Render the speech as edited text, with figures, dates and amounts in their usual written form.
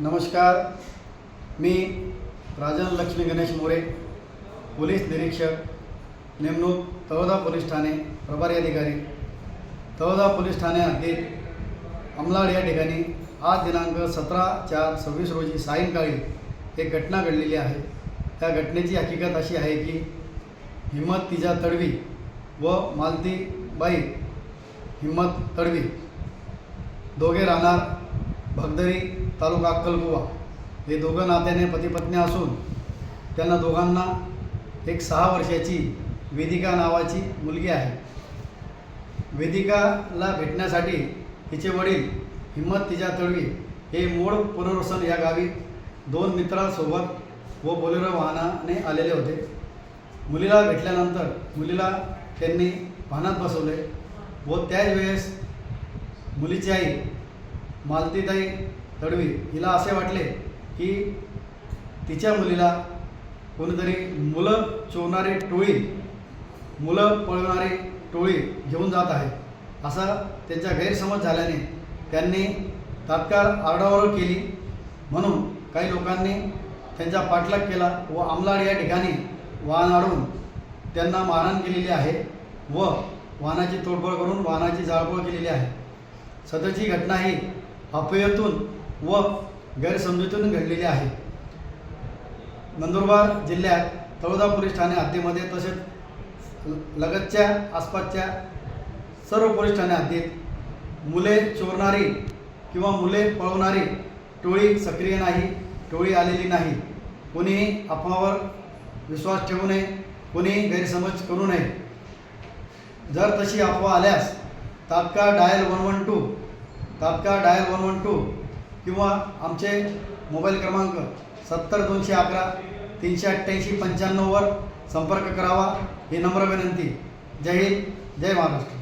नमस्कार, मी राजन लक्ष्मी गणेश मोरे, पोलीस निरीक्षक, नेमणूक तळोदा पोलीस ठाणे, प्रभारी अधिकारी, तळोदा पोलीस ठाणे हद्दीत अंमलाड या ठिकाणी आज दिनांक 17/4/26 रोजी सायंकाळी एक घटना घडलेली आहे। त्या घटनेची हकीकत अशी आहे की हिम्मत तिजा तडवी व मालतीबाई हिम्मत तडवी दोघे राहणार भगदरी, तालुका अक्कलकुवा, हे दोघं नात्याने पतिपत्नी असून त्यांना दोघांना एक 6 वर्षाची वेदिका नावाची मुलगी आहे। वेदिकाला भेटण्यासाठी तिचे वडील हिम्मत तिजा तडवी हे मूळ पुनर्वसन या गावी 2 मित्रांसोबत व बोलेरो वाहनाने आलेले होते। मुलीला भेटल्यानंतर मुलीला त्यांनी वाहनात बसवले व त्याच वेळेस मुलीची आई मालतीताई तडवी हिला असे वाटले की तिच्या मुलीला कोणीतरी मुलं चोरणारी टोळी, मुलं पळवणारी टोळी घेऊन जात आहे असा त्यांचा गैरसमज झाल्याने त्यांनी तात्काळ आरडाओरड केली। म्हणून काही लोकांनी त्यांचा पाठलाग केला व अंमलाड या ठिकाणी वाहन अडवून त्यांना मारहाण केलेली आहे व वाहनाची तोडफोड करून वाहनाची जाळपोळ केलेली आहे। सदरची घटना ही अपयतून व गैरसमजुतीतून घडलेली आहे। नंदुरबार जिल्ह्यात तळोदा पोलीस ठाणे हद्दीमध्ये तसेच लगतच्या आसपासच्या सर्व पोलीस ठाणे हद्दीत मुले चोरणारी किंवा मुले पळवणारी टोळी सक्रिय नाही, टोळी आलेली नाही। कोणीही अफवावर विश्वास ठेवू नये, कोणीही गैरसमज करू नये। जर तशी अफवा आल्यास तात्काळ डायल 112 किंवा आमचे मोबाईल क्रमांक 70 211 388 95 वर संपर्क करावा ही नम्र विनंती। जय हिंद, जय महाराष्ट्र।